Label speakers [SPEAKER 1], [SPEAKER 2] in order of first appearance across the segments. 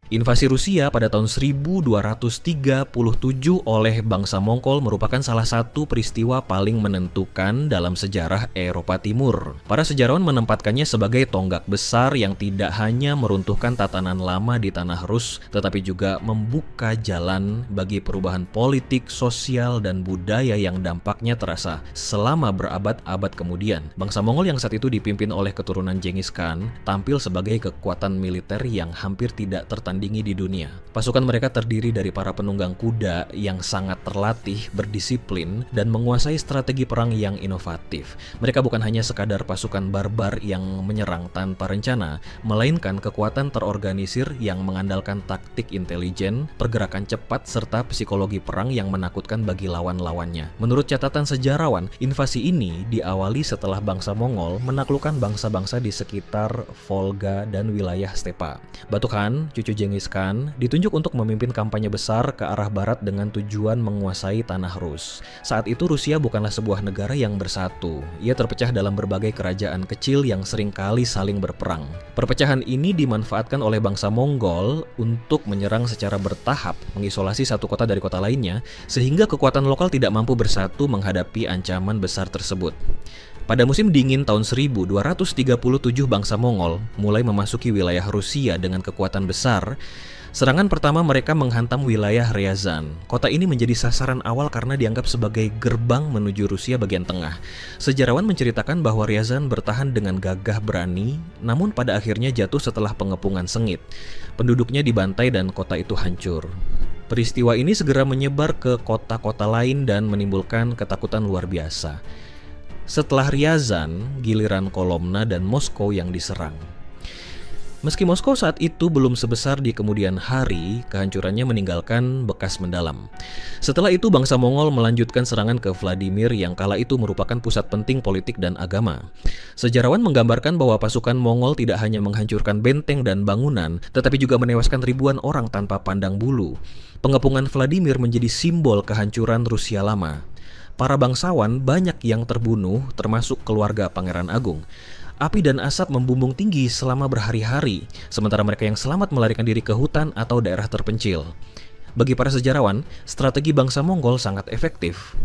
[SPEAKER 1] Invasi Rusia pada tahun 1237 oleh bangsa Mongol merupakan salah satu peristiwa paling menentukan dalam sejarah Eropa Timur. Para sejarawan menempatkannya sebagai tonggak besar yang tidak hanya meruntuhkan tatanan lama di tanah Rus, tetapi juga membuka jalan bagi perubahan politik, sosial, dan budaya yang dampaknya terasa selama berabad-abad kemudian. Bangsa Mongol yang saat itu dipimpin oleh keturunan Genghis Khan tampil sebagai kekuatan militer yang hampir tidak tertandingi di dunia. Pasukan mereka terdiri dari para penunggang kuda yang sangat terlatih, berdisiplin, dan menguasai strategi perang yang inovatif. Mereka bukan hanya sekadar pasukan barbar yang menyerang tanpa rencana, melainkan kekuatan terorganisir yang mengandalkan taktik intelijen, pergerakan cepat, serta psikologi perang yang menakutkan bagi lawan-lawannya. Menurut catatan sejarawan, invasi ini diawali setelah bangsa Mongol menaklukkan bangsa-bangsa di sekitar Volga dan wilayah Stepa. Batu Khan, cucu Genghis Khan, ditunjuk untuk memimpin kampanye besar ke arah barat dengan tujuan menguasai tanah Rus. Saat itu Rusia bukanlah sebuah negara yang bersatu. Ia terpecah dalam berbagai kerajaan kecil yang seringkali saling berperang. Perpecahan ini dimanfaatkan oleh bangsa Mongol untuk menyerang secara bertahap, mengisolasi satu kota dari kota lainnya, sehingga kekuatan lokal tidak mampu bersatu menghadapi ancaman besar tersebut. Pada musim dingin tahun 1237 bangsa Mongol mulai memasuki wilayah Rusia dengan kekuatan besar. Serangan pertama mereka menghantam wilayah Ryazan. Kota ini menjadi sasaran awal karena dianggap sebagai gerbang menuju Rusia bagian tengah. Sejarawan menceritakan bahwa Ryazan bertahan dengan gagah berani, namun pada akhirnya jatuh setelah pengepungan sengit. Penduduknya dibantai dan kota itu hancur. Peristiwa ini segera menyebar ke kota-kota lain dan menimbulkan ketakutan luar biasa. Setelah Ryazan, giliran Kolomna dan Moskow yang diserang. Meski Moskow saat itu belum sebesar di kemudian hari, kehancurannya meninggalkan bekas mendalam. Setelah itu bangsa Mongol melanjutkan serangan ke Vladimir yang kala itu merupakan pusat penting politik dan agama. Sejarawan menggambarkan bahwa pasukan Mongol tidak hanya menghancurkan benteng dan bangunan, tetapi juga menewaskan ribuan orang tanpa pandang bulu. Pengepungan Vladimir menjadi simbol kehancuran Rusia lama. Para bangsawan banyak yang terbunuh, termasuk keluarga Pangeran Agung. Api dan asap membumbung tinggi selama berhari-hari, sementara mereka yang selamat melarikan diri ke hutan atau daerah terpencil. Bagi para sejarawan, strategi bangsa Mongol sangat efektif.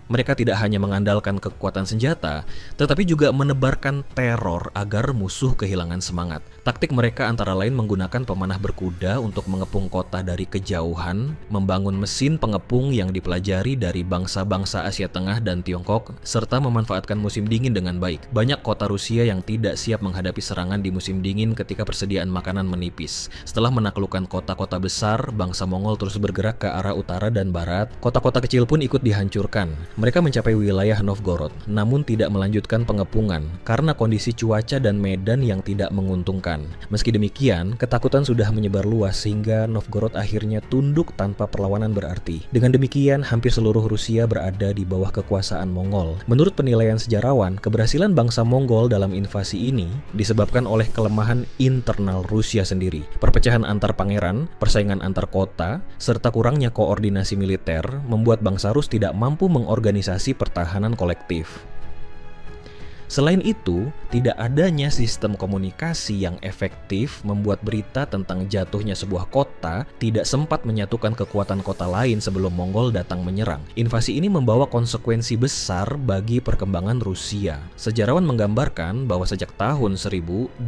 [SPEAKER 1] Mereka tidak hanya mengandalkan kekuatan senjata, tetapi juga menebarkan teror agar musuh kehilangan semangat. Taktik mereka antara lain menggunakan pemanah berkuda untuk mengepung kota dari kejauhan, membangun mesin pengepung yang dipelajari dari bangsa-bangsa Asia Tengah dan Tiongkok, serta memanfaatkan musim dingin dengan baik. Banyak kota Rusia yang tidak siap menghadapi serangan di musim dingin ketika persediaan makanan menipis. Setelah menaklukkan kota-kota besar, bangsa Mongol terus bergerak ke arah utara dan barat. Kota-kota kecil pun ikut dihancurkan. Mereka mencapai wilayah Novgorod, namun tidak melanjutkan pengepungan karena kondisi cuaca dan medan yang tidak menguntungkan. Meski demikian, ketakutan sudah menyebar luas sehingga Novgorod akhirnya tunduk tanpa perlawanan berarti. Dengan demikian, hampir seluruh Rusia berada di bawah kekuasaan Mongol. Menurut penilaian sejarawan, keberhasilan bangsa Mongol dalam invasi ini disebabkan oleh kelemahan internal Rusia sendiri. Perpecahan antar pangeran, persaingan antar kota, serta kurangnya koordinasi militer membuat bangsa Rus tidak mampu mengorganisasi pertahanan kolektif. Selain itu, tidak adanya sistem komunikasi yang efektif membuat berita tentang jatuhnya sebuah kota tidak sempat menyatukan kekuatan kota lain sebelum Mongol datang menyerang. Invasi ini membawa konsekuensi besar bagi perkembangan Rusia. Sejarawan menggambarkan bahwa sejak tahun 1237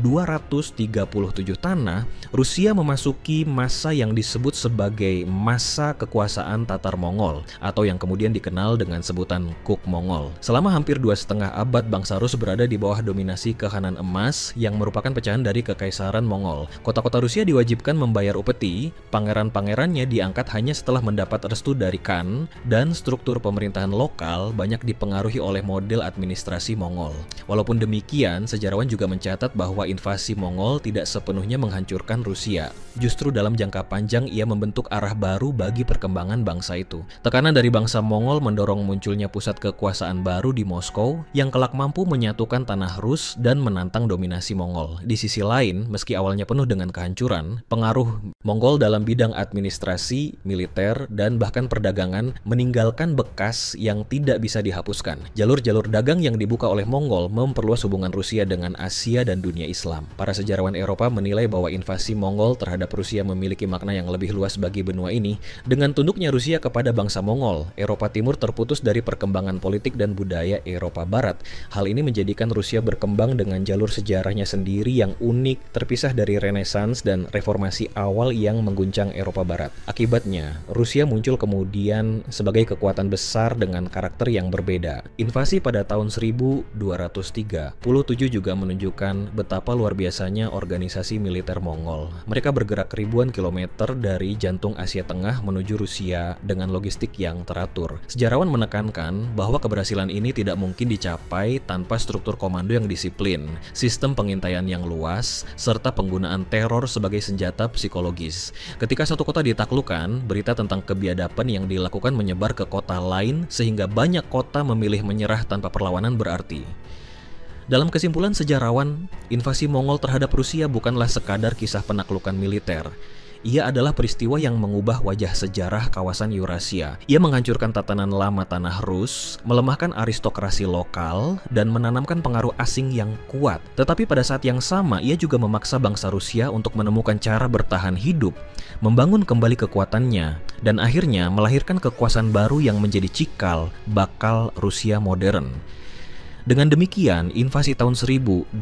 [SPEAKER 1] tanah, Rusia memasuki masa yang disebut sebagai masa kekuasaan Tatar Mongol, atau yang kemudian dikenal dengan sebutan Kuk Mongol. Selama hampir 2,5 abad, bangsa Rus berada di bawah dominasi Kekhanan Emas yang merupakan pecahan dari Kekaisaran Mongol. Kota-kota Rusia diwajibkan membayar upeti, pangeran-pangerannya diangkat hanya setelah mendapat restu dari Khan, dan struktur pemerintahan lokal banyak dipengaruhi oleh model administrasi Mongol. Walaupun demikian, sejarawan juga mencatat bahwa invasi Mongol tidak sepenuhnya menghancurkan Rusia. Justru dalam jangka panjang ia membentuk arah baru bagi perkembangan bangsa itu. Tekanan dari bangsa Mongol mendorong munculnya pusat kekuasaan baru di Moskow yang kelak mampu menyatukan tanah Rus terus dan menantang dominasi Mongol. Di sisi lain, meski awalnya penuh dengan kehancuran, pengaruh Mongol dalam bidang administrasi, militer, dan bahkan perdagangan meninggalkan bekas yang tidak bisa dihapuskan. Jalur-jalur dagang yang dibuka oleh Mongol memperluas hubungan Rusia dengan Asia dan dunia Islam. Para sejarawan Eropa menilai bahwa invasi Mongol terhadap Rusia memiliki makna yang lebih luas bagi benua ini. Dengan tunduknya Rusia kepada bangsa Mongol, Eropa Timur terputus dari perkembangan politik dan budaya Eropa Barat. Hal ini menjadikan Rusia berkembang dengan jalur sejarahnya sendiri yang unik, terpisah dari Renaissance dan reformasi awal yang mengguncang Eropa Barat. Akibatnya, Rusia muncul kemudian sebagai kekuatan besar dengan karakter yang berbeda. Invasi pada tahun 1237 juga menunjukkan betapa luar biasanya organisasi militer Mongol. Mereka bergerak ribuan kilometer dari jantung Asia Tengah menuju Rusia dengan logistik yang teratur. Sejarawan menekankan bahwa keberhasilan ini tidak mungkin dicapai tanpa struktur komando yang disiplin, sistem pengintaian yang luas, serta penggunaan teror sebagai senjata psikologis. Ketika satu kota ditaklukkan, berita tentang kebiadaban yang dilakukan menyebar ke kota lain sehingga banyak kota memilih menyerah tanpa perlawanan berarti. Dalam kesimpulan sejarawan, invasi Mongol terhadap Rusia bukanlah sekadar kisah penaklukan militer. Ia adalah peristiwa yang mengubah wajah sejarah kawasan Eurasia. Ia menghancurkan tatanan lama tanah Rus, melemahkan aristokrasi lokal, dan menanamkan pengaruh asing yang kuat. Tetapi pada saat yang sama, ia juga memaksa bangsa Rusia untuk menemukan cara bertahan hidup, membangun kembali kekuatannya, dan akhirnya melahirkan kekuasaan baru yang menjadi cikal bakal Rusia modern. Dengan demikian, invasi tahun 1237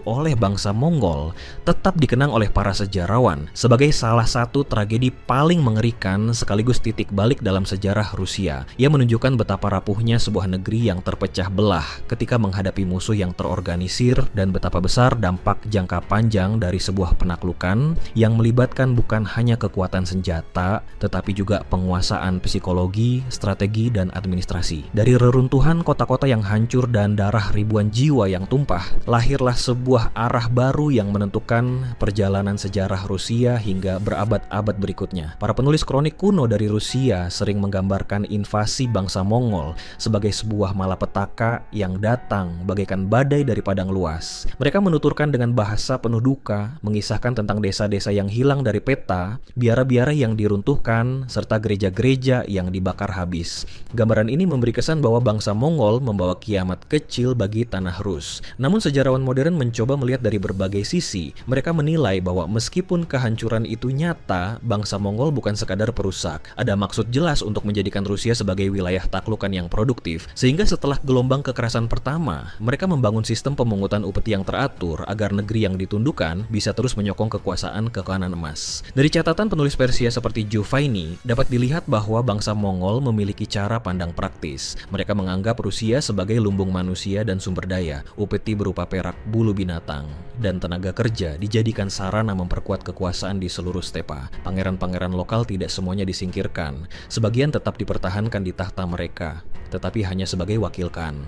[SPEAKER 1] oleh bangsa Mongol tetap dikenang oleh para sejarawan sebagai salah satu tragedi paling mengerikan sekaligus titik balik dalam sejarah Rusia. Ia menunjukkan betapa rapuhnya sebuah negeri yang terpecah belah ketika menghadapi musuh yang terorganisir dan betapa besar dampak jangka panjang dari sebuah penaklukan yang melibatkan bukan hanya kekuatan senjata, tetapi juga penguasaan psikologi, strategi, dan administrasi. Dari reruntuhan kota-kota yang hancur dan darah ribuan jiwa yang tumpah, lahirlah sebuah arah baru yang menentukan perjalanan sejarah Rusia hingga berabad-abad berikutnya. Para penulis kronik kuno dari Rusia sering menggambarkan invasi bangsa Mongol sebagai sebuah malapetaka yang datang bagaikan badai dari padang luas. Mereka menuturkan dengan bahasa penuh duka, mengisahkan tentang desa-desa yang hilang dari peta, biara-biara yang diruntuhkan, serta gereja-gereja yang dibakar habis. Gambaran ini memberi kesan bahwa bangsa Mongol membawa kiamat kecil bagi tanah Rus. Namun sejarawan modern mencoba melihat dari berbagai sisi. Mereka menilai bahwa meskipun kehancuran itu nyata, bangsa Mongol bukan sekadar perusak. Ada maksud jelas untuk menjadikan Rusia sebagai wilayah taklukan yang produktif. Sehingga setelah gelombang kekerasan pertama, mereka membangun sistem pemungutan upeti yang teratur agar negeri yang ditundukkan bisa terus menyokong kekuasaan ke kanan emas. Dari catatan penulis Persia seperti Juvaini, dapat dilihat bahwa bangsa Mongol memiliki cara pandang praktis. Mereka menganggap Rusia sebagai lumbung manusia dan sumber daya. Upeti berupa perak, bulu binatang, dan tenaga kerja dijadikan sarana memperkuat kekuasaan di seluruh stepa. Pangeran-pangeran lokal tidak semuanya disingkirkan. Sebagian tetap dipertahankan di tahta mereka, tetapi hanya sebagai wakilkan.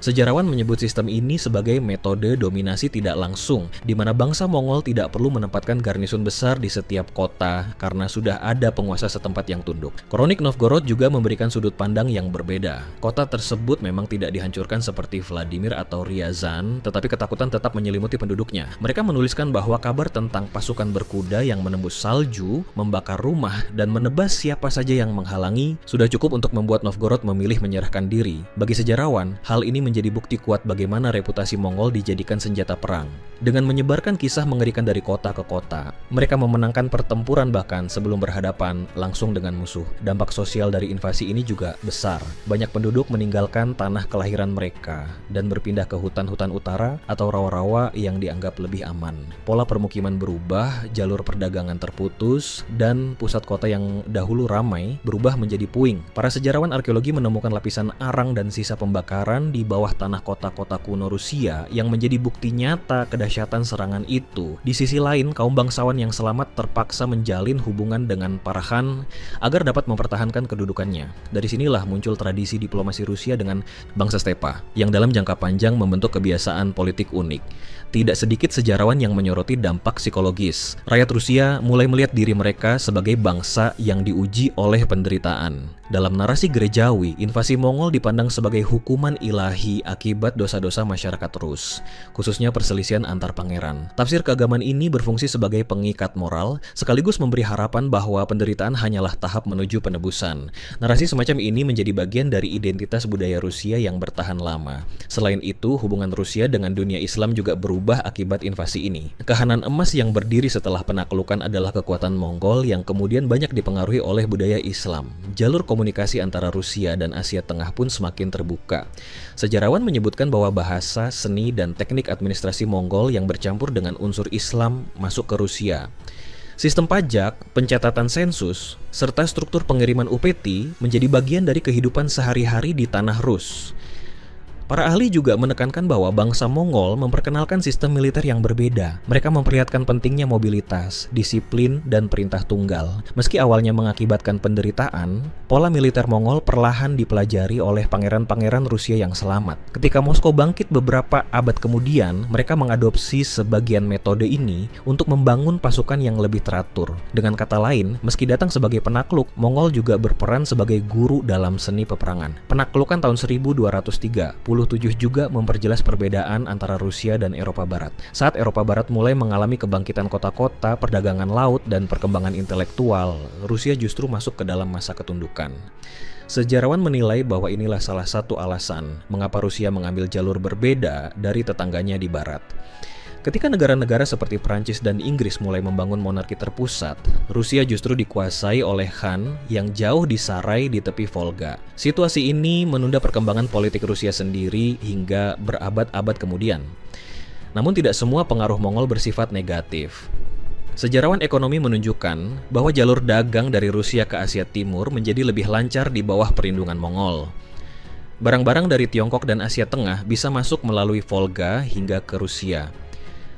[SPEAKER 1] Sejarawan menyebut sistem ini sebagai metode dominasi tidak langsung, di mana bangsa Mongol tidak perlu menempatkan garnison besar di setiap kota karena sudah ada penguasa setempat yang tunduk. Kronik Novgorod juga memberikan sudut pandang yang berbeda. Kota tersebut memang tidak dihancurkan seperti Vladimir atau Ryazan, tetapi ketakutan tetap menyelimuti penduduknya. Mereka menuliskan bahwa kabar tentang pasukan berkuda yang menembus salju, membakar rumah, dan menebas siapa saja yang menghalangi sudah cukup untuk membuat Novgorod memilih menyerahkan diri. Bagi sejarawan, hal ini menjadi bukti kuat bagaimana reputasi Mongol dijadikan senjata perang. Dengan menyebarkan kisah mengerikan dari kota ke kota, mereka memenangkan pertempuran bahkan sebelum berhadapan langsung dengan musuh. Dampak sosial dari invasi ini juga besar. Banyak penduduk meninggalkan tanah kelahiran mereka dan berpindah ke hutan-hutan utara atau rawa-rawa yang dianggap lebih aman. Pola permukiman berubah, jalur perdagangan terputus, dan pusat kota yang dahulu ramai berubah menjadi puing. Para sejarawan arkeologi menemukan lapisan arang dan sisa pembakaran di bawah tanah kota-kota kuno Rusia yang menjadi bukti nyata kedahsyatan serangan itu. Di sisi lain, kaum bangsawan yang selamat terpaksa menjalin hubungan dengan para khan agar dapat mempertahankan kedudukannya. Dari sinilah muncul tradisi diplomasi Rusia dengan bangsa stepa, yang dalam jangka panjang membentuk kebiasaan politik unik. Tidak sedikit sejarawan yang menyoroti dampak psikologis. Rakyat Rusia mulai melihat diri mereka sebagai bangsa yang diuji oleh penderitaan. Dalam narasi gerejawi, invasi Mongol dipandang sebagai hukuman ilahi akibat dosa-dosa masyarakat Rus, khususnya perselisihan antar pangeran. Tafsir keagamaan ini berfungsi sebagai pengikat moral, sekaligus memberi harapan bahwa penderitaan hanyalah tahap menuju penebusan. Narasi semacam ini menjadi bagian dari identitas budaya Rusia yang bertahan lama. Selain itu, hubungan Rusia dengan dunia Islam juga berubah akibat invasi ini. Kahanan emas yang berdiri setelah penaklukan adalah kekuatan Mongol yang kemudian banyak dipengaruhi oleh budaya Islam. Jalur komunikasi antara Rusia dan Asia Tengah pun semakin terbuka. Sejarawan menyebutkan bahwa bahasa, seni, dan teknik administrasi Mongol yang bercampur dengan unsur Islam masuk ke Rusia. Sistem pajak, pencatatan sensus, serta struktur pengiriman upeti menjadi bagian dari kehidupan sehari-hari di tanah Rus. Para ahli juga menekankan bahwa bangsa Mongol memperkenalkan sistem militer yang berbeda. Mereka memperlihatkan pentingnya mobilitas, disiplin, dan perintah tunggal. Meski awalnya mengakibatkan penderitaan, pola militer Mongol perlahan dipelajari oleh pangeran-pangeran Rusia yang selamat. Ketika Moskow bangkit beberapa abad kemudian, mereka mengadopsi sebagian metode ini untuk membangun pasukan yang lebih teratur. Dengan kata lain, meski datang sebagai penakluk, Mongol juga berperan sebagai guru dalam seni peperangan. Penaklukan tahun 1237 juga memperjelas perbedaan antara Rusia dan Eropa Barat. Saat Eropa Barat mulai mengalami kebangkitan kota-kota, perdagangan laut, dan perkembangan intelektual, Rusia justru masuk ke dalam masa ketundukan. Sejarawan menilai bahwa inilah salah satu alasan mengapa Rusia mengambil jalur berbeda dari tetangganya di Barat. Ketika negara-negara seperti Prancis dan Inggris mulai membangun monarki terpusat, Rusia justru dikuasai oleh Khan yang jauh disarai di tepi Volga. Situasi ini menunda perkembangan politik Rusia sendiri hingga berabad-abad kemudian. Namun tidak semua pengaruh Mongol bersifat negatif. Sejarawan ekonomi menunjukkan bahwa jalur dagang dari Rusia ke Asia Timur menjadi lebih lancar di bawah perlindungan Mongol. Barang-barang dari Tiongkok dan Asia Tengah bisa masuk melalui Volga hingga ke Rusia.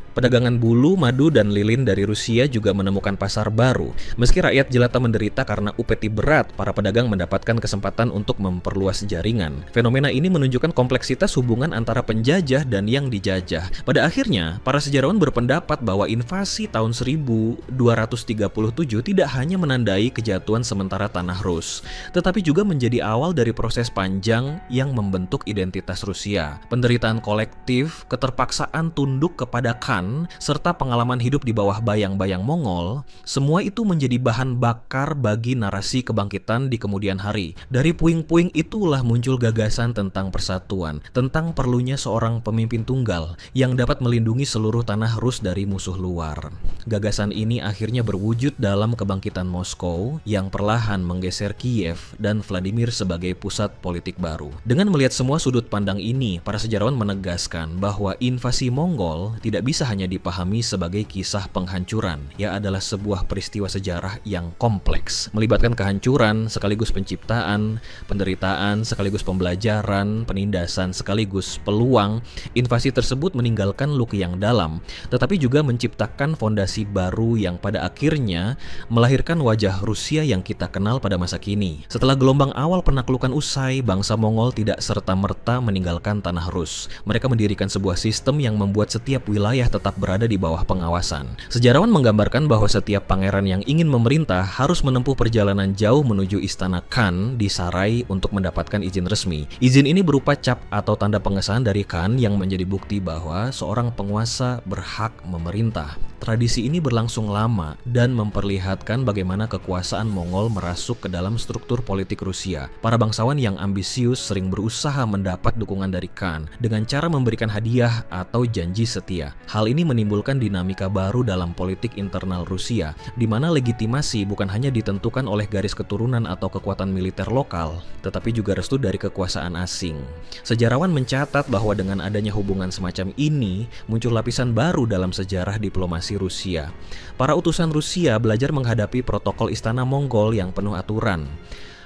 [SPEAKER 1] Pedagangan bulu, madu, dan lilin dari Rusia juga menemukan pasar baru. Meski rakyat jelata menderita karena upeti berat, para pedagang mendapatkan kesempatan untuk memperluas jaringan. Fenomena ini menunjukkan kompleksitas hubungan antara penjajah dan yang dijajah. Pada akhirnya, para sejarawan berpendapat bahwa invasi tahun 1237 tidak hanya menandai kejatuhan sementara tanah Rus, tetapi juga menjadi awal dari proses panjang yang membentuk identitas Rusia. Penderitaan kolektif, keterpaksaan tunduk kepada Khan, serta pengalaman hidup di bawah bayang-bayang Mongol, semua itu menjadi bahan bakar bagi narasi kebangkitan di kemudian hari. Dari puing-puing itulah muncul gagasan tentang persatuan, tentang perlunya seorang pemimpin tunggal yang dapat melindungi seluruh tanah Rus dari musuh luar. Gagasan ini akhirnya berwujud dalam kebangkitan Moskow yang perlahan menggeser Kiev dan Vladimir sebagai pusat politik baru. Dengan melihat semua sudut pandang ini, para sejarawan menegaskan bahwa invasi Mongol tidak bisa hanya dipahami sebagai kisah penghancuran. Ia adalah sebuah peristiwa sejarah yang kompleks, melibatkan kehancuran sekaligus penciptaan, penderitaan sekaligus pembelajaran, penindasan sekaligus peluang. Invasi tersebut meninggalkan luka yang dalam, tetapi juga menciptakan fondasi baru yang pada akhirnya melahirkan wajah Rusia yang kita kenal pada masa kini. Setelah gelombang awal penaklukan usai, bangsa Mongol tidak serta-merta meninggalkan tanah Rus. Mereka mendirikan sebuah sistem yang membuat setiap wilayah tetap berada di bawah pengawasan. Sejarawan menggambarkan bahwa setiap pangeran yang ingin memerintah harus menempuh perjalanan jauh menuju istana Khan di Sarai untuk mendapatkan izin resmi. Izin ini berupa cap atau tanda pengesahan dari Khan yang menjadi bukti bahwa seorang penguasa berhak memerintah. Tradisi ini berlangsung lama dan memperlihatkan bagaimana kekuasaan Mongol merasuk ke dalam struktur politik Rusia. Para bangsawan yang ambisius sering berusaha mendapat dukungan dari Khan dengan cara memberikan hadiah atau janji setia. Hal ini menimbulkan dinamika baru dalam politik internal Rusia, di mana legitimasi bukan hanya ditentukan oleh garis keturunan atau kekuatan militer lokal, tetapi juga restu dari kekuasaan asing. Sejarawan mencatat bahwa dengan adanya hubungan semacam ini, muncul lapisan baru dalam sejarah diplomasi Rusia. Para utusan Rusia belajar menghadapi protokol istana Mongol yang penuh aturan.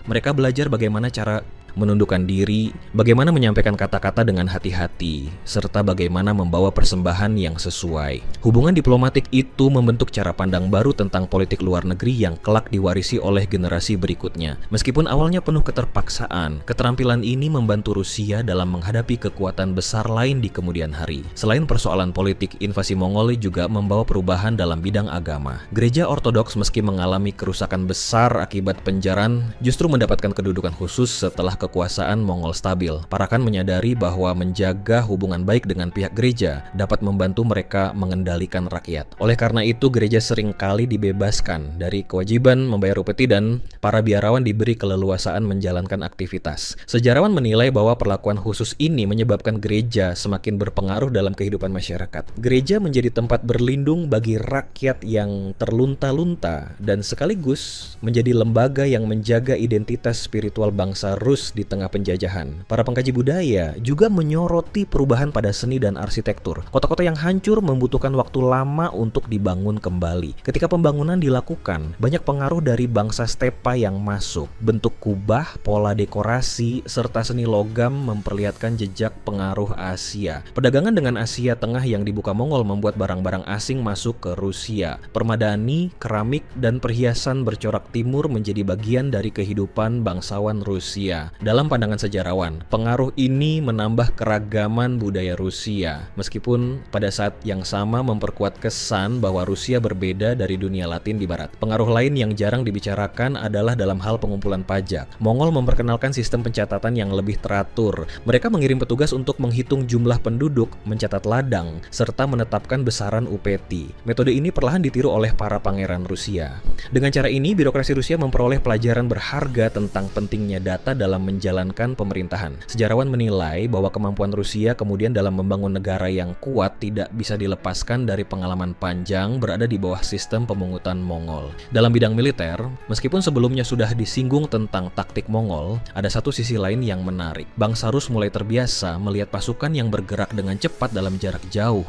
[SPEAKER 1] Mereka belajar bagaimana cara menundukkan diri, bagaimana menyampaikan kata-kata dengan hati-hati, serta bagaimana membawa persembahan yang sesuai. Hubungan diplomatik itu membentuk cara pandang baru tentang politik luar negeri yang kelak diwarisi oleh generasi berikutnya. Meskipun awalnya penuh keterpaksaan, keterampilan ini membantu Rusia dalam menghadapi kekuatan besar lain di kemudian hari. Selain persoalan politik, invasi Mongol juga membawa perubahan dalam bidang agama. Gereja Ortodoks meski mengalami kerusakan besar akibat penjaran, justru mendapatkan kedudukan khusus setelah kekuasaan Mongol stabil. Parakan menyadari bahwa menjaga hubungan baik dengan pihak gereja dapat membantu mereka mengendalikan rakyat. Oleh karena itu, gereja seringkali dibebaskan dari kewajiban membayar upeti dan para biarawan diberi keleluasaan menjalankan aktivitas. Sejarawan menilai bahwa perlakuan khusus ini menyebabkan gereja semakin berpengaruh dalam kehidupan masyarakat. Gereja menjadi tempat berlindung bagi rakyat yang terlunta-lunta dan sekaligus menjadi lembaga yang menjaga identitas spiritual bangsa Rus di tengah penjajahan. Para pengkaji budaya juga menyoroti perubahan pada seni dan arsitektur. Kota-kota yang hancur membutuhkan waktu lama untuk dibangun kembali. Ketika pembangunan dilakukan, banyak pengaruh dari bangsa stepa yang masuk. Bentuk kubah, pola dekorasi, serta seni logam memperlihatkan jejak pengaruh Asia. Perdagangan dengan Asia Tengah yang dibuka Mongol membuat barang-barang asing masuk ke Rusia. Permadani, keramik, dan perhiasan bercorak timur menjadi bagian dari kehidupan bangsawan Rusia. Dalam pandangan sejarawan, pengaruh ini menambah keragaman budaya Rusia, meskipun pada saat yang sama memperkuat kesan bahwa Rusia berbeda dari dunia Latin di barat. Pengaruh lain yang jarang dibicarakan adalah dalam hal pengumpulan pajak. Mongol memperkenalkan sistem pencatatan yang lebih teratur. Mereka mengirim petugas untuk menghitung jumlah penduduk, mencatat ladang, serta menetapkan besaran upeti. Metode ini perlahan ditiru oleh para pangeran Rusia. Dengan cara ini, birokrasi Rusia memperoleh pelajaran berharga tentang pentingnya data dalam menjalankan pemerintahan. Sejarawan menilai bahwa kemampuan Rusia kemudian dalam membangun negara yang kuat tidak bisa dilepaskan dari pengalaman panjang berada di bawah sistem pemungutan Mongol. Dalam bidang militer, meskipun sebelumnya sudah disinggung tentang taktik Mongol, ada satu sisi lain yang menarik. Bangsa Rus mulai terbiasa melihat pasukan yang bergerak dengan cepat dalam jarak jauh.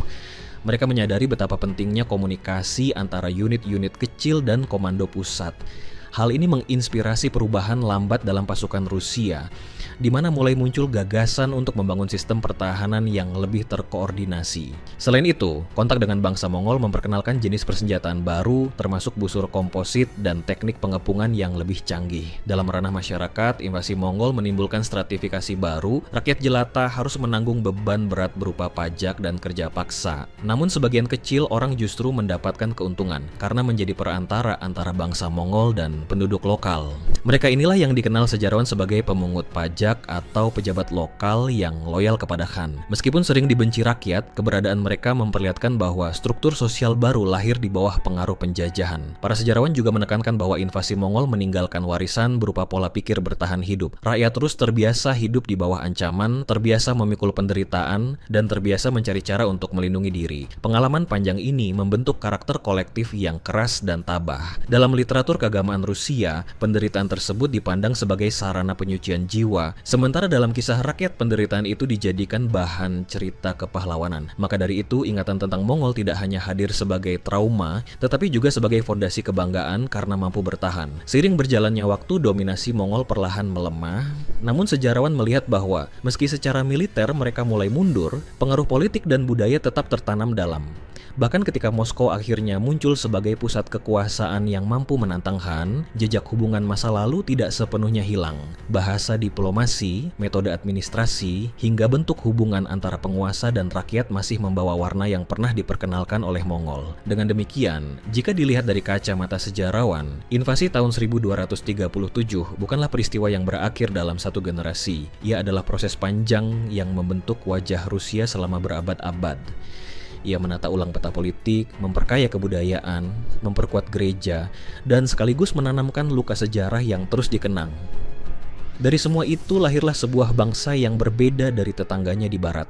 [SPEAKER 1] Mereka menyadari betapa pentingnya komunikasi antara unit-unit kecil dan komando pusat. Hal ini menginspirasi perubahan lambat dalam pasukan Rusia, di mana mulai muncul gagasan untuk membangun sistem pertahanan yang lebih terkoordinasi. Selain itu, kontak dengan bangsa Mongol memperkenalkan jenis persenjataan baru, termasuk busur komposit dan teknik pengepungan yang lebih canggih. Dalam ranah masyarakat, invasi Mongol menimbulkan stratifikasi baru. Rakyat jelata harus menanggung beban berat berupa pajak dan kerja paksa. Namun sebagian kecil orang justru mendapatkan keuntungan karena menjadi perantara antara bangsa Mongol dan penduduk lokal. Mereka inilah yang dikenal sejarawan sebagai pemungut pajak atau pejabat lokal yang loyal kepada Khan. Meskipun sering dibenci rakyat, keberadaan mereka memperlihatkan bahwa struktur sosial baru lahir di bawah pengaruh penjajahan. Para sejarawan juga menekankan bahwa invasi Mongol meninggalkan warisan berupa pola pikir bertahan hidup. Rakyat terus terbiasa hidup di bawah ancaman, terbiasa memikul penderitaan, dan terbiasa mencari cara untuk melindungi diri. Pengalaman panjang ini membentuk karakter kolektif yang keras dan tabah. Dalam literatur keagamaan Rusia, penderitaan tersebut dipandang sebagai sarana penyucian jiwa, sementara dalam kisah rakyat penderitaan itu dijadikan bahan cerita kepahlawanan. Maka dari itu, ingatan tentang Mongol tidak hanya hadir sebagai trauma, tetapi juga sebagai fondasi kebanggaan karena mampu bertahan. Seiring berjalannya waktu, dominasi Mongol perlahan melemah, namun sejarawan melihat bahwa meski secara militer mereka mulai mundur, pengaruh politik dan budaya tetap tertanam dalam. Bahkan ketika Moskow akhirnya muncul sebagai pusat kekuasaan yang mampu menantang Khan, jejak hubungan masa lalu tidak sepenuhnya hilang. Bahasa diplomasi, metode administrasi, hingga bentuk hubungan antara penguasa dan rakyat masih membawa warna yang pernah diperkenalkan oleh Mongol. Dengan demikian, jika dilihat dari kacamata sejarawan, invasi tahun 1237 bukanlah peristiwa yang berakhir dalam satu generasi. Ia adalah proses panjang yang membentuk wajah Rusia selama berabad-abad. Ia menata ulang peta politik, memperkaya kebudayaan, memperkuat gereja, dan sekaligus menanamkan luka sejarah yang terus dikenang. Dari semua itu lahirlah sebuah bangsa yang berbeda dari tetangganya di barat.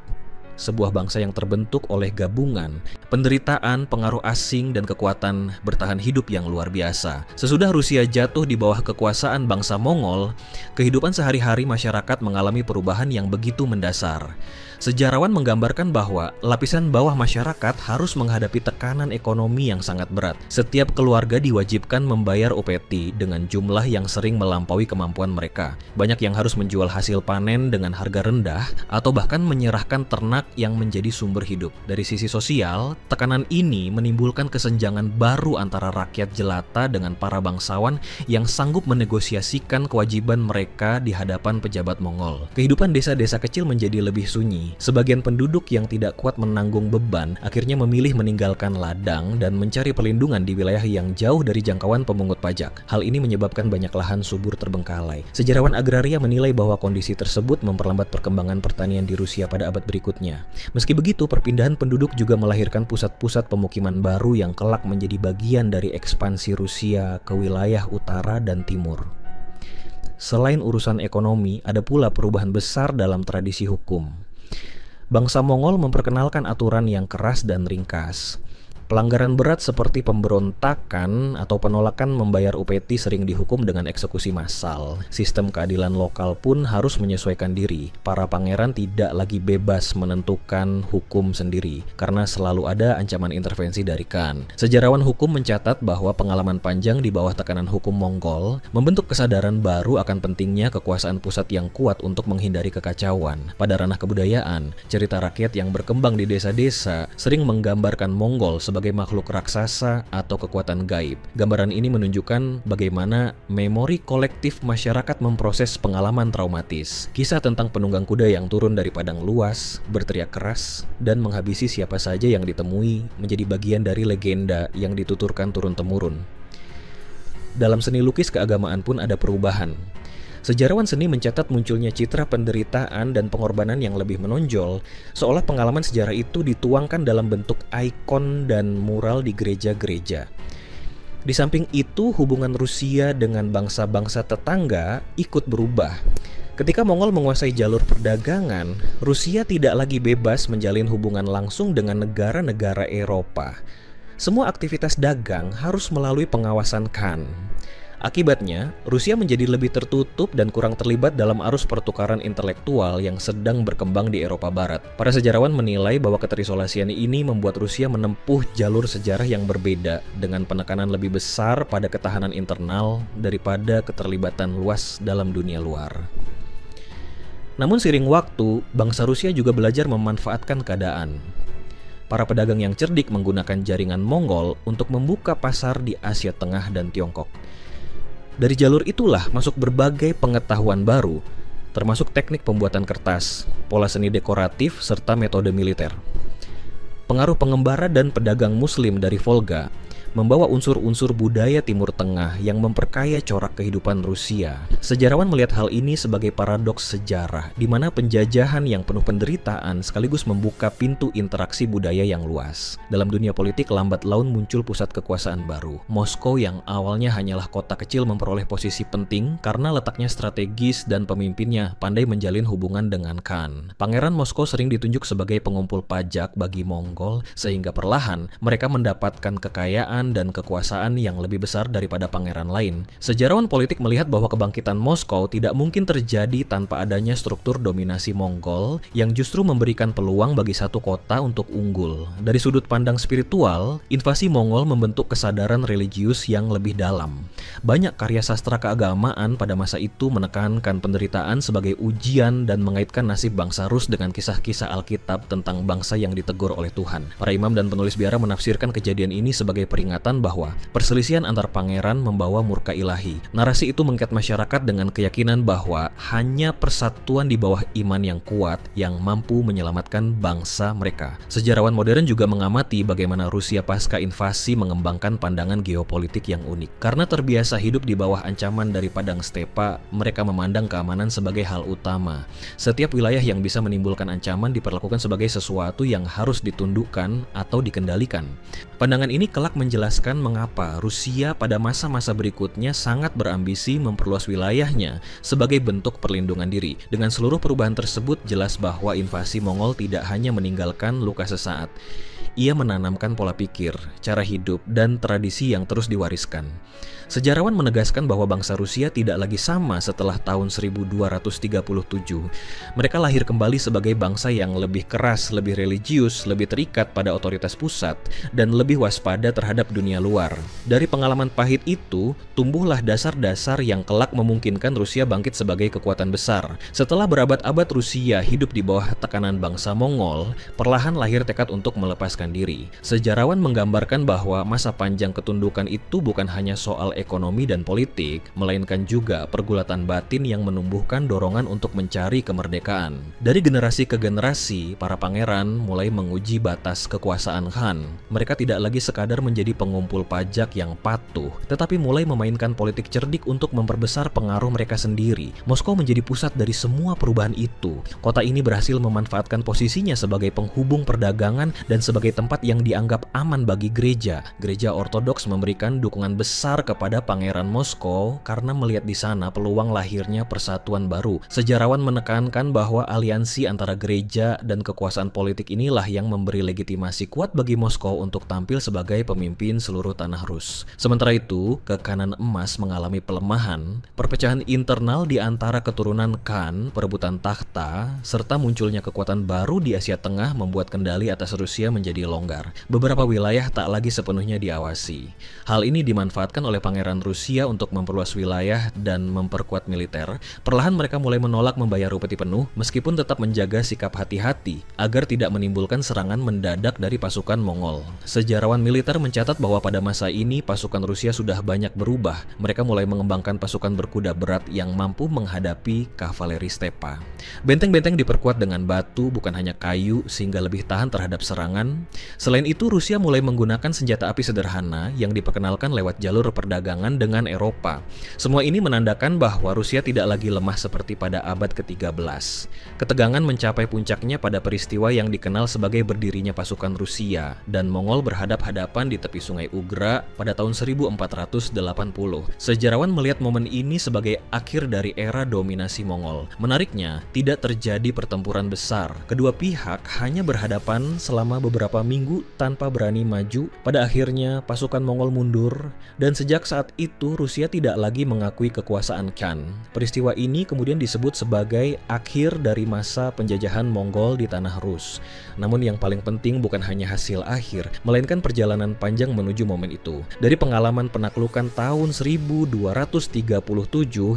[SPEAKER 1] sebuah bangsa yang terbentuk oleh gabungan penderitaan, pengaruh asing, dan kekuatan bertahan hidup yang luar biasa. Sesudah Rusia jatuh di bawah kekuasaan bangsa Mongol, kehidupan sehari-hari masyarakat mengalami perubahan yang begitu mendasar. Sejarawan menggambarkan bahwa lapisan bawah masyarakat harus menghadapi tekanan ekonomi yang sangat berat. Setiap keluarga diwajibkan membayar UPT dengan jumlah yang sering melampaui kemampuan mereka. Banyak yang harus menjual hasil panen dengan harga rendah atau bahkan menyerahkan ternak yang menjadi sumber hidup. Dari sisi sosial, tekanan ini menimbulkan kesenjangan baru antara rakyat jelata dengan para bangsawan yang sanggup menegosiasikan kewajiban mereka di hadapan pejabat Mongol. Kehidupan desa-desa kecil menjadi lebih sunyi. Sebagian penduduk yang tidak kuat menanggung beban akhirnya memilih meninggalkan ladang dan mencari perlindungan di wilayah yang jauh dari jangkauan pemungut pajak. Hal ini menyebabkan banyak lahan subur terbengkalai. Sejarawan agraria menilai bahwa kondisi tersebut memperlambat perkembangan pertanian di Rusia pada abad berikutnya. Meski begitu, perpindahan penduduk juga melahirkan pusat-pusat pemukiman baru yang kelak menjadi bagian dari ekspansi Rusia ke wilayah utara dan timur. Selain urusan ekonomi, ada pula perubahan besar dalam tradisi hukum. Bangsa Mongol memperkenalkan aturan yang keras dan ringkas. Pelanggaran berat seperti pemberontakan atau penolakan membayar UPT sering dihukum dengan eksekusi massal. Sistem keadilan lokal pun harus menyesuaikan diri. Para pangeran tidak lagi bebas menentukan hukum sendiri karena selalu ada ancaman intervensi dari Khan. Sejarawan hukum mencatat bahwa pengalaman panjang di bawah tekanan hukum Mongol membentuk kesadaran baru akan pentingnya kekuasaan pusat yang kuat untuk menghindari kekacauan. Pada ranah kebudayaan, cerita rakyat yang berkembang di desa-desa sering menggambarkan Mongol sebagai makhluk raksasa atau kekuatan gaib. Gambaran ini menunjukkan bagaimana memori kolektif masyarakat memproses pengalaman traumatis. Kisah tentang penunggang kuda yang turun dari padang luas, berteriak keras, dan menghabisi siapa saja yang ditemui menjadi bagian dari legenda yang dituturkan turun-temurun. Dalam seni lukis keagamaan pun ada perubahan. Sejarawan seni mencatat munculnya citra penderitaan dan pengorbanan yang lebih menonjol, seolah pengalaman sejarah itu dituangkan dalam bentuk ikon dan mural di gereja-gereja. Di samping itu, hubungan Rusia dengan bangsa-bangsa tetangga ikut berubah. Ketika Mongol menguasai jalur perdagangan, Rusia tidak lagi bebas menjalin hubungan langsung dengan negara-negara Eropa. Semua aktivitas dagang harus melalui pengawasan Khan. Akibatnya, Rusia menjadi lebih tertutup dan kurang terlibat dalam arus pertukaran intelektual yang sedang berkembang di Eropa Barat. Para sejarawan menilai bahwa keterisolasian ini membuat Rusia menempuh jalur sejarah yang berbeda dengan penekanan lebih besar pada ketahanan internal daripada keterlibatan luas dalam dunia luar. Namun seiring waktu, bangsa Rusia juga belajar memanfaatkan keadaan. Para pedagang yang cerdik menggunakan jaringan Mongol untuk membuka pasar di Asia Tengah dan Tiongkok. Dari jalur itulah masuk berbagai pengetahuan baru, termasuk teknik pembuatan kertas, pola seni dekoratif, serta metode militer. Pengaruh pengembara dan pedagang Muslim dari Volga membawa unsur-unsur budaya Timur Tengah yang memperkaya corak kehidupan Rusia. Sejarawan melihat hal ini sebagai paradoks sejarah, di mana penjajahan yang penuh penderitaan sekaligus membuka pintu interaksi budaya yang luas. Dalam dunia politik, lambat laun muncul pusat kekuasaan baru. Moskow yang awalnya hanyalah kota kecil memperoleh posisi penting karena letaknya strategis dan pemimpinnya pandai menjalin hubungan dengan Khan. Pangeran Moskow sering ditunjuk sebagai pengumpul pajak bagi Mongol, sehingga perlahan mereka mendapatkan kekayaan dan kekuasaan yang lebih besar daripada pangeran lain. Sejarawan politik melihat bahwa kebangkitan Moskow tidak mungkin terjadi tanpa adanya struktur dominasi Mongol yang justru memberikan peluang bagi satu kota untuk unggul. Dari sudut pandang spiritual, invasi Mongol membentuk kesadaran religius yang lebih dalam. Banyak karya sastra keagamaan pada masa itu menekankan penderitaan sebagai ujian dan mengaitkan nasib bangsa Rus dengan kisah-kisah Alkitab tentang bangsa yang ditegur oleh Tuhan. Para imam dan penulis biara menafsirkan kejadian ini sebagai peringatan bahwa perselisihan antar pangeran membawa murka ilahi. Narasi itu mengikat masyarakat dengan keyakinan bahwa hanya persatuan di bawah iman yang kuat yang mampu menyelamatkan bangsa mereka. Sejarawan modern juga mengamati bagaimana Rusia pasca invasi mengembangkan pandangan geopolitik yang unik. Karena terbiasa hidup di bawah ancaman dari padang stepa, mereka memandang keamanan sebagai hal utama. Setiap wilayah yang bisa menimbulkan ancaman diperlakukan sebagai sesuatu yang harus ditundukkan atau dikendalikan. Pandangan ini kelak menjelaskan menjelaskan mengapa Rusia pada masa-masa berikutnya sangat berambisi memperluas wilayahnya sebagai bentuk perlindungan diri. Dengan seluruh perubahan tersebut, jelas bahwa invasi Mongol tidak hanya meninggalkan luka sesaat. Ia menanamkan pola pikir, cara hidup, dan tradisi yang terus diwariskan. Sejarawan menegaskan bahwa bangsa Rusia tidak lagi sama setelah tahun 1237. Mereka lahir kembali sebagai bangsa yang lebih keras, lebih religius, lebih terikat pada otoritas pusat, dan lebih waspada terhadap dunia luar. Dari pengalaman pahit itu, tumbuhlah dasar-dasar yang kelak memungkinkan Rusia bangkit sebagai kekuatan besar. Setelah berabad-abad Rusia hidup di bawah tekanan bangsa Mongol, perlahan lahir tekad untuk melepaskan diri. Sejarawan menggambarkan bahwa masa panjang ketundukan itu bukan hanya soal ekonomi dan politik, melainkan juga pergulatan batin yang menumbuhkan dorongan untuk mencari kemerdekaan. Dari generasi ke generasi, para pangeran mulai menguji batas kekuasaan Khan. Mereka tidak lagi sekadar menjadi pengumpul pajak yang patuh, tetapi mulai memainkan politik cerdik untuk memperbesar pengaruh mereka sendiri. Moskow menjadi pusat dari semua perubahan itu. Kota ini berhasil memanfaatkan posisinya sebagai penghubung perdagangan dan sebagai tempat yang dianggap aman bagi gereja. Gereja Ortodoks memberikan dukungan besar kepada Pangeran Moskow karena melihat di sana peluang lahirnya persatuan baru. Sejarawan menekankan bahwa aliansi antara gereja dan kekuasaan politik inilah yang memberi legitimasi kuat bagi Moskow untuk tampil sebagai pemimpin seluruh tanah Rus. Sementara itu, kekanan emas mengalami pelemahan, perpecahan internal di antara keturunan Khan, perebutan takhta, serta munculnya kekuatan baru di Asia Tengah membuat kendali atas Rusia menjadi longgar. Beberapa wilayah tak lagi sepenuhnya diawasi. Hal ini dimanfaatkan oleh Pangeran Rusia untuk memperluas wilayah dan memperkuat militer. Perlahan mereka mulai menolak membayar upeti penuh meskipun tetap menjaga sikap hati-hati agar tidak menimbulkan serangan mendadak dari pasukan Mongol. Sejarawan militer mencatat bahwa pada masa ini pasukan Rusia sudah banyak berubah. Mereka mulai mengembangkan pasukan berkuda berat yang mampu menghadapi kavaleri stepa. Benteng-benteng diperkuat dengan batu bukan hanya kayu sehingga lebih tahan terhadap serangan. Selain itu, Rusia mulai menggunakan senjata api sederhana yang diperkenalkan lewat jalur perdagangan dengan Eropa. Semua ini menandakan bahwa Rusia tidak lagi lemah seperti pada abad ke-13. Ketegangan mencapai puncaknya pada peristiwa yang dikenal sebagai berdirinya pasukan Rusia dan Mongol berhadap-hadapan di tepi sungai Ugra pada tahun 1480. Sejarawan melihat momen ini sebagai akhir dari era dominasi Mongol. Menariknya, tidak terjadi pertempuran besar. Kedua pihak hanya berhadapan selama beberapa minggu tanpa berani maju. Pada akhirnya, pasukan Mongol mundur, dan sejak saat itu Rusia tidak lagi mengakui kekuasaan Khan. Peristiwa ini kemudian disebut sebagai akhir dari masa penjajahan Mongol di tanah Rus. Namun yang paling penting bukan hanya hasil akhir, melainkan perjalanan panjang menuju momen itu. Dari pengalaman penaklukan tahun 1237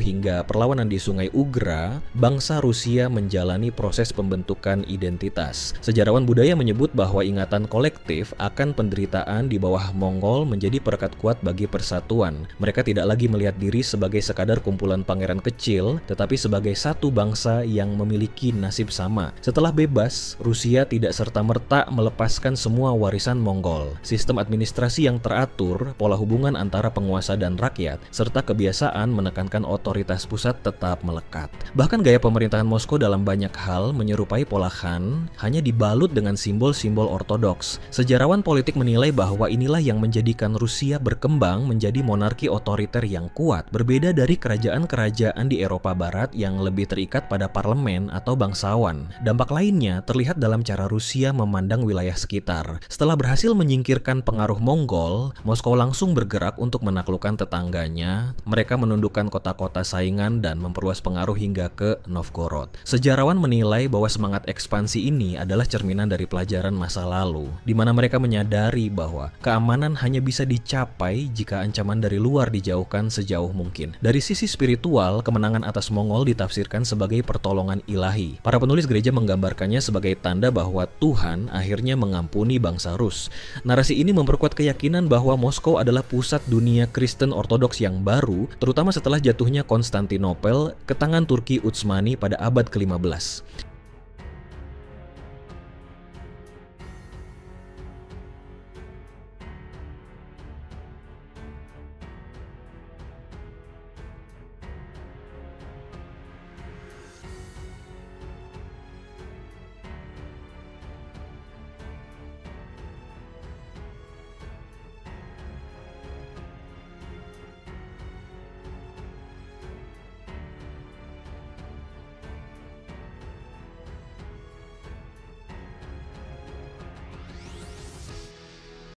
[SPEAKER 1] hingga perlawanan di Sungai Ugra, bangsa Rusia menjalani proses pembentukan identitas. Sejarawan budaya menyebut bahwa ingatan kolektif akan penderitaan di bawah Mongol menjadi perekat kuat bagi persatuan. Mereka tidak lagi melihat diri sebagai sekadar kumpulan pangeran kecil, tetapi sebagai satu bangsa yang memiliki nasib sama. Setelah bebas, Rusia tidak serta-merta melepaskan semua warisan Mongol. Sistem administrasi yang teratur, pola hubungan antara penguasa dan rakyat, serta kebiasaan menekankan otoritas pusat tetap melekat. Bahkan gaya pemerintahan Moskow dalam banyak hal menyerupai pola Khan, hanya dibalut dengan simbol-simbol ortodoks. Sejarawan politik menilai bahwa inilah yang menjadikan Rusia berkembang menjadi monarki otoriter yang kuat, berbeda dari kerajaan-kerajaan di Eropa Barat yang lebih terikat pada parlemen atau bangsawan. Dampak lainnya terlihat dalam cara Rusia memandang wilayah sekitar. Setelah berhasil menyingkirkan pengaruh Mongol, Moskow langsung bergerak untuk menaklukkan tetangganya. Mereka menundukkan kota-kota saingan dan memperluas pengaruh hingga ke Novgorod. Sejarawan menilai bahwa semangat ekspansi ini adalah cerminan dari pelajaran masa lalu, di mana mereka menyadari bahwa keamanan hanya bisa dicapai jika ancaman dari luar dijauhkan sejauh mungkin. Dari sisi spiritual, kemenangan atas Mongol ditafsirkan sebagai pertolongan ilahi. Para penulis gereja menggambarkannya sebagai tanda bahwa Tuhan akhirnya mengampuni bangsa Rus. Narasi ini memperkuat keyakinan bahwa Moskow adalah pusat dunia Kristen Ortodoks yang baru, terutama setelah jatuhnya Konstantinopel ke tangan Turki Utsmani pada abad ke-15.